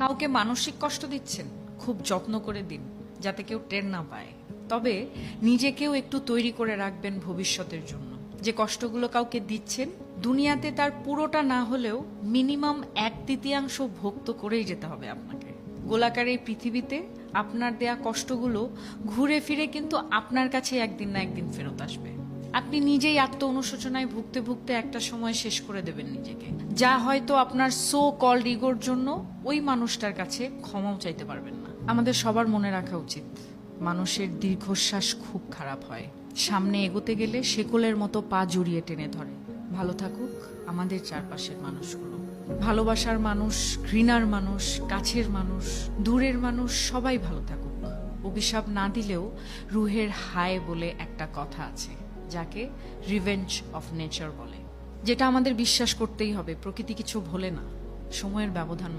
কাউকে মানসিক কষ্ট দিচ্ছেন, খুব যত্ন করে দিন যাতে কেউ টের না পায়। তবে নিজেকেও একটু তৈরি করে রাখবেন ভবিষ্যতের জন্য। যে কষ্টগুলো কাউকে দিচ্ছেন, দুনিয়াতে তার পুরোটা না হলেও মিনিমাম 1/3 ভোগ তো করেই যেতে হবে আপনাকে। গোলাকার এই পৃথিবীতে আপনার দেয়া কষ্টগুলো ঘুরে ফিরে কিন্তু আপনার কাছে একদিন না একদিন ফেরত আসবে। আপনি নিজেই আত্ম অনুশোচনায় ভুগতে ভুগতে একটা সময় শেষ করে দেবেন নিজেকে, যা হয়তো আপনার সো কল্ড ইগোর জন্য ওই মানুষটার কাছে ক্ষমাও চাইতে পারবেন না। আমাদের সবার মনে রাখা উচিত, মানুষের দীর্ঘশ্বাস খুব খারাপ হয়, সামনে এগোতে গেলে শেকলের মতো পা জড়িয়ে টেনে ধরে। ভালো থাকুক আমাদের চারপাশের মানুষগুলো। ভালোবাসার মানুষ, ঘৃণার মানুষ, কাছের মানুষ, দূরের মানুষ সবাই ভালো থাকুক। অভিশাপ না দিলেও রুহের হায় বলে একটা কথা আছে, যাকে রিভেঞ্জ অফ নেচার বলে, যেটা আমাদের বিশ্বাস করতেই হবে। প্রকৃতি কিছু ভোলে না, সময়ের ব্যবধান